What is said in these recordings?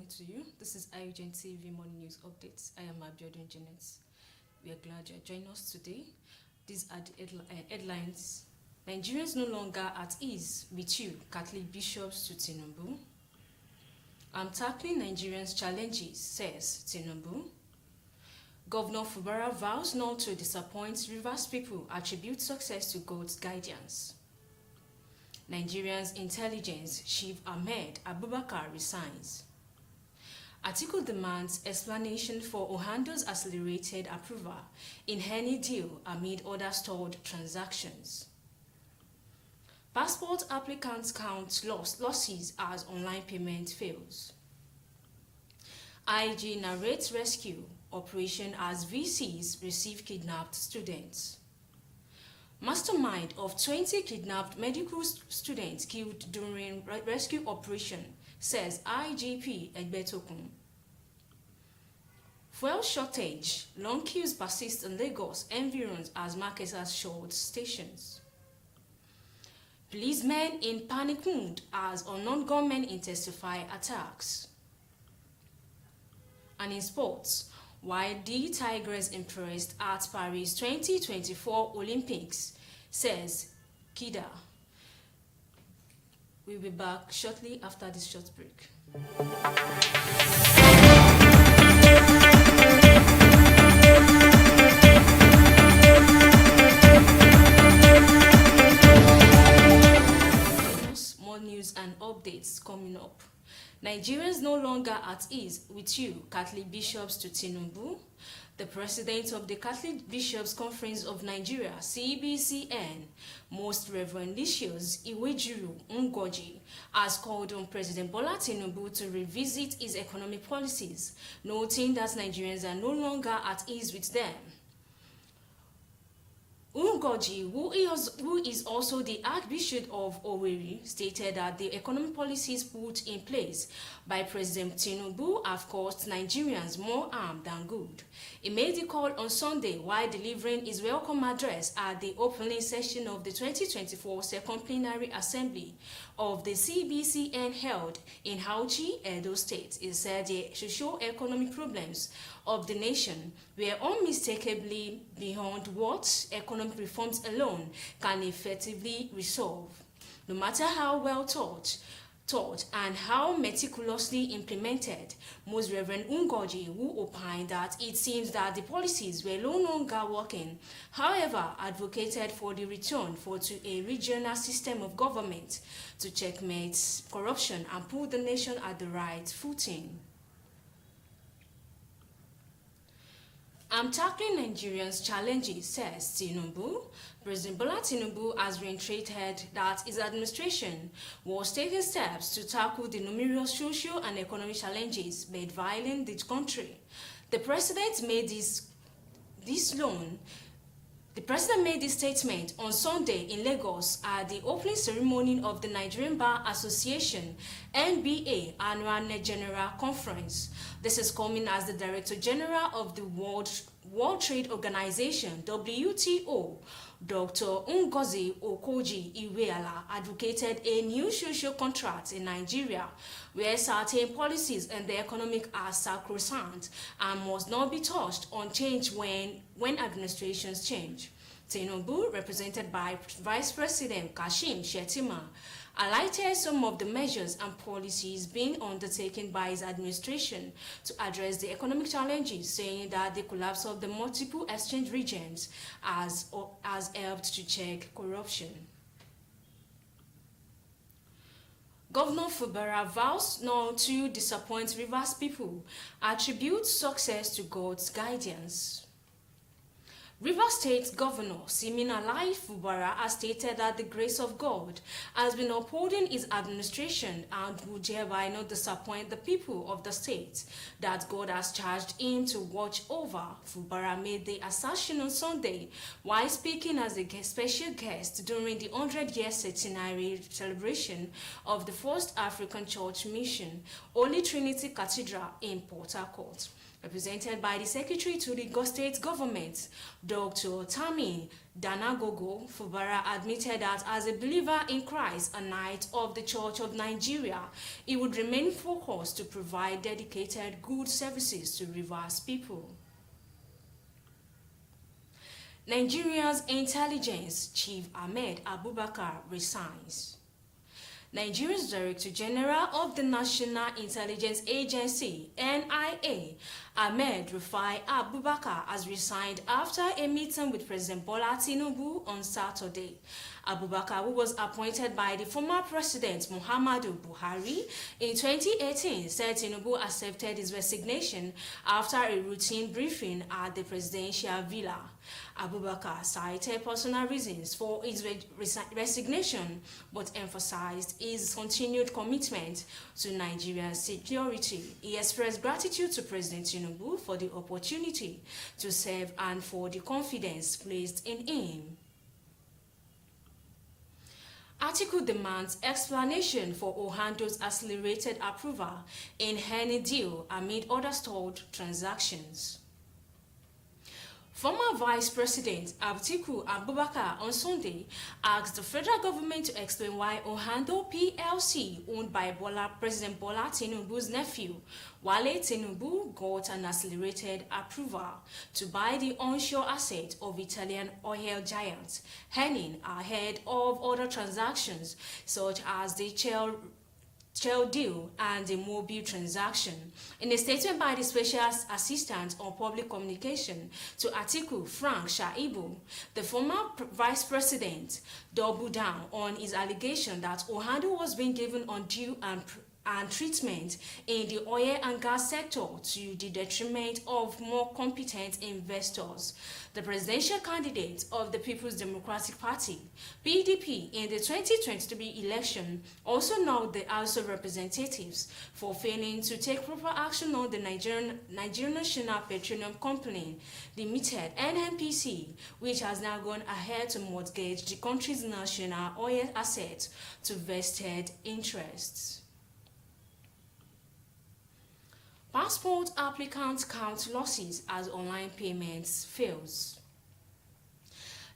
morning to you. This is AYOGEN TV Morning News Updates. I am ABIODUN. We are glad you are joining us today. These are the headlines. Nigerians no longer at ease with you, Catholic bishops to Tinubu. I'm tackling Nigerians' challenges, says Tinubu. Governor Fubara vows not to disappoint Rivers people, attribute success to God's guidance. Nigerians intelligence chief Ahmed Abubakar resigns. Atiku demands explanation for Ohando's accelerated approval in any deal amid other stalled transactions. Passport applicants count losses as online payment fails. IG narrates rescue operation as VCs receive kidnapped students. Mastermind of 20 kidnapped medical students killed during rescue operation, says IGP Egbetokun. Fuel shortage, long queues persist in Lagos environs as marketers short stations. Policemen in panic mood as unknown gunmen intensify attacks. And in sports, why the Tigers impressed at Paris 2024 Olympics, says Kida. We'll be back shortly after this short break. More news and updates coming up. Nigerians no longer at ease with you, Catholic bishops to Tinubu. The president of the Catholic Bishops' Conference of Nigeria, CBCN, Most Reverend Licious Iwejuru Ngoji, has called on President Bola Tinubu to revisit his economic policies, noting that Nigerians are no longer at ease with them. Ngoji, who is also the Archbishop of Owerri, stated that the economic policies put in place by President Tinubu have caused Nigerians more harm than good. He made the call on Sunday while delivering his welcome address at the opening session of the 2024 Second Plenary Assembly of the CBCN held in Auchi, Edo State. He said the socio-economic problems of the nation were unmistakably beyond what economic reforms alone can effectively resolve. No matter how well taught and how meticulously implemented, Most Reverend Ngoji, who opined that it seems that the policies were no longer working, however, advocated for the return to a regional system of government to checkmate corruption and put the nation at the right footing. I'm tackling Nigerians' challenges, says Tinubu. President Bola Tinubu has reiterated that his administration was taking steps to tackle the numerous social and economic challenges bedevailing the country. The president made this statement on Sunday in Lagos at the opening ceremony of the Nigerian Bar Association NBA Annual General Conference. This is coming as the Director General of the World Trade Organization, WTO, Dr. Ngozi Okoji-Iweala, advocated a new social contract in Nigeria where certain policies and the economic are sacrosanct and must not be touched on change when administrations change. Tinubu, represented by Vice President Kashim Shettima, highlighted some of the measures and policies being undertaken by his administration to address the economic challenges, saying that the collapse of the multiple exchange regions has helped to check corruption. Governor Fubara vows not to disappoint Rivers people, attributes success to God's guidance. Rivers State Governor Siminalayi Fubara has stated that the grace of God has been upholding his administration and would thereby not disappoint the people of the state that God has charged him to watch over. Fubara made the assertion on Sunday while speaking as a special guest during the 100-year centenary celebration of the First African Church Mission, Holy Trinity Cathedral in Port Harcourt. represented by the Secretary to the State Government, Dr. Tami Danagogo Fubara, admitted that as a believer in Christ, a knight of the Church of Nigeria, he would remain focused to provide dedicated good services to Rivers people. Nigeria's intelligence chief Ahmed Abubakar resigns. Nigeria's Director General of the National Intelligence Agency, NIA, Ahmed Rufai Abubakar, has resigned after a meeting with President Bola Tinubu on Saturday. Abubakar, who was appointed by the former President Muhammadu Buhari in 2018, said Tinubu accepted his resignation after a routine briefing at the presidential villa. Abubakar cited personal reasons for his resignation, but emphasized his continued commitment to Nigeria's security. He expressed gratitude to President Tinubu for the opportunity to serve and for the confidence placed in him. Article demands explanation for Ohando's accelerated approval in Henny deal amid other stalled transactions. Former Vice President Atiku Abubakar on Sunday asked the federal government to explain why Ohando PLC, owned by President Bola Tinubu's nephew, Wale Tinubu, got an accelerated approval to buy the onshore asset of Italian oil giant Henning ahead of other transactions such as the Shell deal and the Mobil transaction. In a statement by the Special Assistant on Public Communication to Atiku, Frank Shaibu, the former Vice President doubled down on his allegation that Ohando was being given undue and treatment in the oil and gas sector to the detriment of more competent investors. The presidential candidate of the People's Democratic Party, PDP, in the 2023 election also knocked the House of Representatives for failing to take proper action on the Nigerian National Petroleum Company Limited, NNPC, which has now gone ahead to mortgage the country's national oil assets to vested interests. Passport applicants count losses as online payments fails.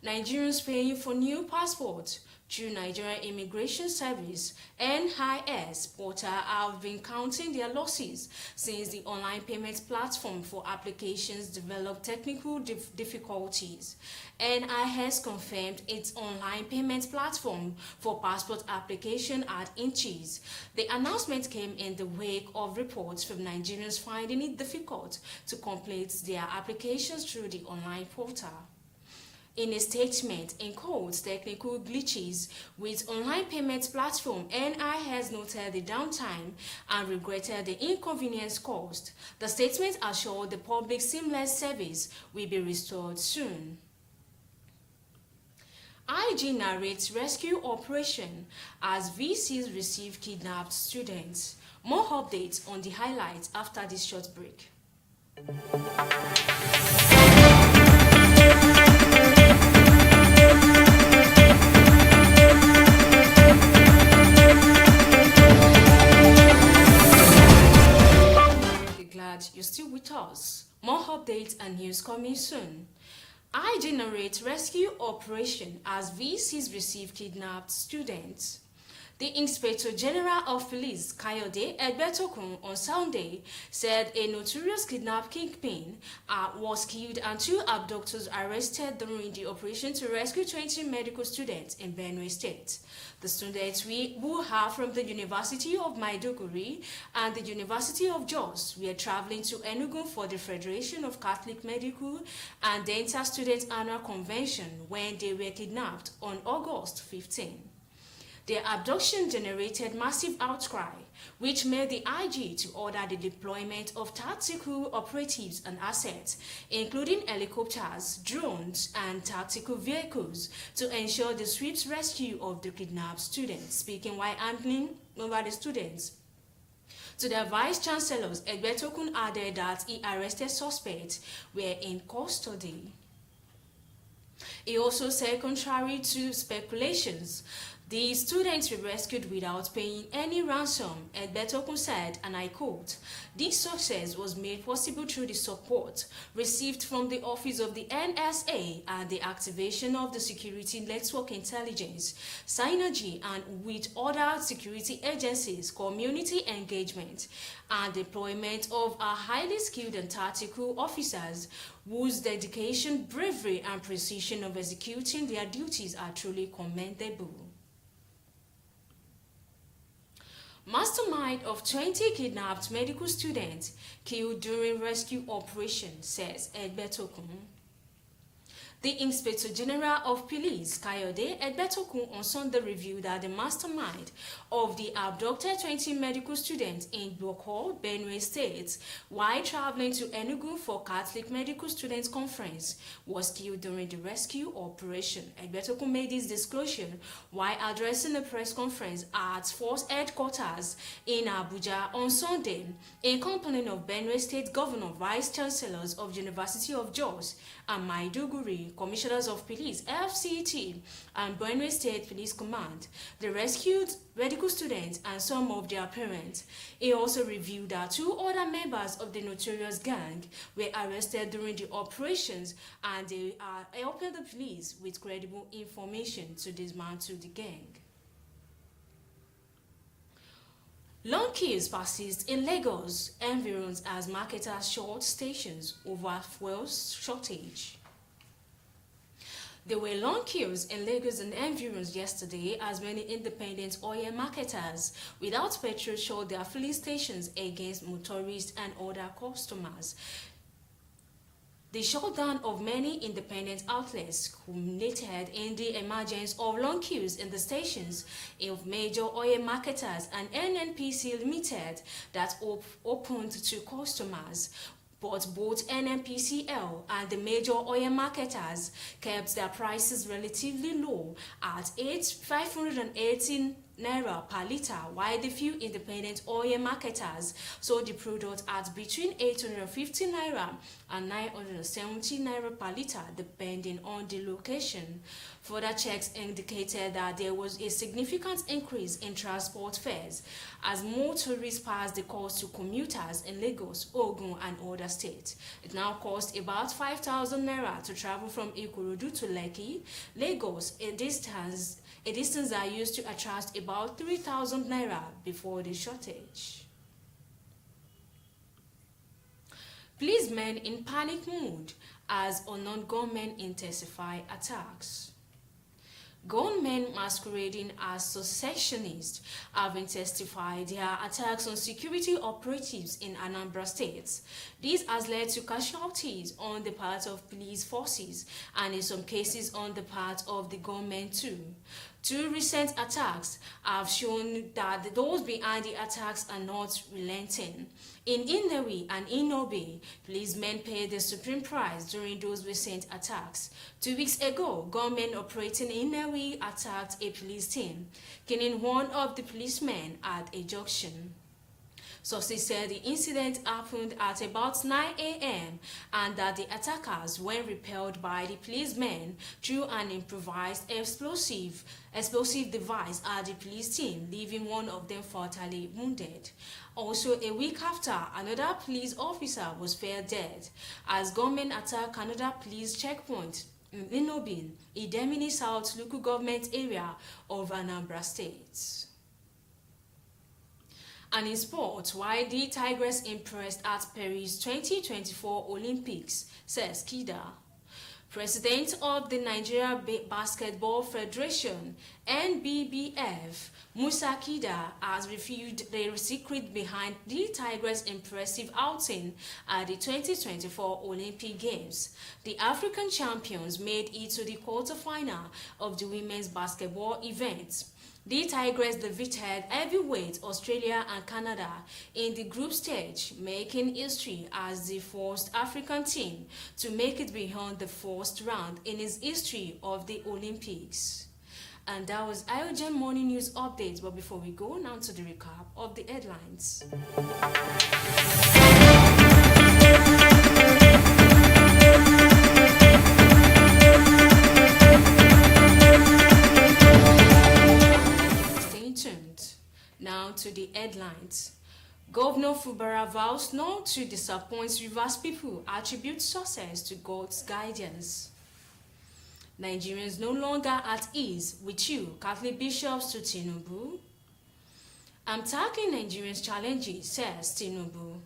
Nigerians paying for new passports through Nigerian Immigration Service (NIS) portal have been counting their losses since the online payment platform for applications developed technical difficulties. NIS confirmed its online payment platform for passport application at inches. The announcement came in the wake of reports from Nigerians finding it difficult to complete their applications through the online portal. In a statement, in quotes, technical glitches with online payment platform, NIS noted the downtime and regretted the inconvenience caused. The statement assured the public seamless service will be restored soon. IG narrates rescue operation as VCs receive kidnapped students. More updates on the highlights after this short break. You're still with us. More updates and news coming soon. IG narrates rescue operation as VCs receive kidnapped students. The Inspector General of Police, Kayode Egbetokun, on Sunday said a notorious kidnap kingpin was killed and 2 abductors arrested during the operation to rescue 20 medical students in Benue State. The students who are from the University of Maiduguri and the University of Jos were traveling to Enugu for the Federation of Catholic Medical and Dental Students Annual Convention when they were kidnapped on August 15. Their abduction generated massive outcry, which made the IG to order the deployment of tactical operatives and assets, including helicopters, drones, and tactical vehicles, to ensure the swift rescue of the kidnapped students, speaking while handing over the students. To the Vice Chancellors, Egbetokun added that he arrested suspects were in custody. He also said, contrary to speculations, The students were rescued without paying any ransom, Egbetokun said, and I quote, "This success was made possible through the support received from the Office of the NSA and the activation of the Security Network Intelligence, synergy and with other security agencies, community engagement, and deployment of our highly skilled and tactical officers whose dedication, bravery, and precision of executing their duties are truly commendable." Mastermind of 20 kidnapped medical students killed during rescue operation, says Egbetokun. The Inspector General of Police, Kayode Egbetokun, on Sunday revealed that the mastermind of the abducted 20 medical students in Boko, Benue State, while traveling to Enugu for Catholic Medical Students Conference, was killed during the rescue operation. Egbetokun made this disclosure while addressing a press conference at Force Headquarters in Abuja on Sunday, in company of Benue State Governor, Vice Chancellors of University of Jos and Maiduguri, Commissioners of Police, FCT, and Benue State Police Command, the rescued medical students and some of their parents. He also revealed that 2 other members of the notorious gang were arrested during the operations, and they are helping the police with credible information to dismantle the gang. Long queues persist in Lagos environs as marketers short stations over fuel shortage. There were long queues in Lagos and environs yesterday as many independent oil marketers without petrol shut their filling stations against motorists and other customers. The shutdown of many independent outlets culminated in the emergence of long queues in the stations of major oil marketers and NNPC Limited that opened to customers. But both NNPCL and the major oil marketers kept their prices relatively low at 518 naira per litre, while the few independent oil marketers sold the product at between 850 naira and 970 naira per litre, depending on the location. Further checks indicated that there was a significant increase in transport fares as more tourists passed the cost to commuters in Lagos, Ogun, and other states. It now costs about 5,000 naira to travel from Ikorodu to Lekki, Lagos, a distance that used to attract about 3,000 naira before the shortage. Policemen in panic mood as unknown gunmen intensify attacks. Gunmen masquerading as secessionists have intensified their attacks on security operatives in Anambra State. This has led to casualties on the part of police forces and in some cases on the part of the gunmen too. 2 recent attacks have shown that those behind the attacks are not relenting. In Inewi and Inobe, policemen paid the supreme price during those recent attacks. 2 weeks ago, gunmen operating in Inewi attacked a police team, killing one of the policemen at a junction. Sources said the incident happened at about 9 a.m. and that the attackers were repelled by the policemen through an improvised explosive device at the police team, leaving one of them fatally wounded. Also, a week after, another police officer was found dead as gunmen attacked another police checkpoint in Inobin, Idemili South local government area of Anambra State. And in sports, why the Tigress impressed at Paris 2024 Olympics, says Kida. President of the Nigeria Basketball Federation, NBBF, Musa Kida, has revealed the secret behind the Tigress' impressive outing at the 2024 Olympic Games. The African champions made it to the quarterfinal of the women's basketball event. The Tigress defeated heavyweights Australia and Canada in the group stage, making history as the first African team to make it beyond the first round in its history of the Olympics. And that was AYOGEN Morning News Updates. But before we go, now to the recap of the headlines. Now to the headlines. Governor Fubara vows not to disappoint Rivers people, attributes success to God's guidance. Nigerians no longer at ease with you, Catholic bishops to Tinubu. I'm tackling Nigerians' challenges, says Tinubu.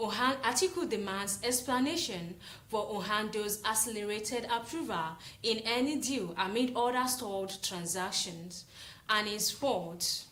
Atiku demands explanation for Ohando's accelerated approval in any deal amid other stalled transactions. And in sports,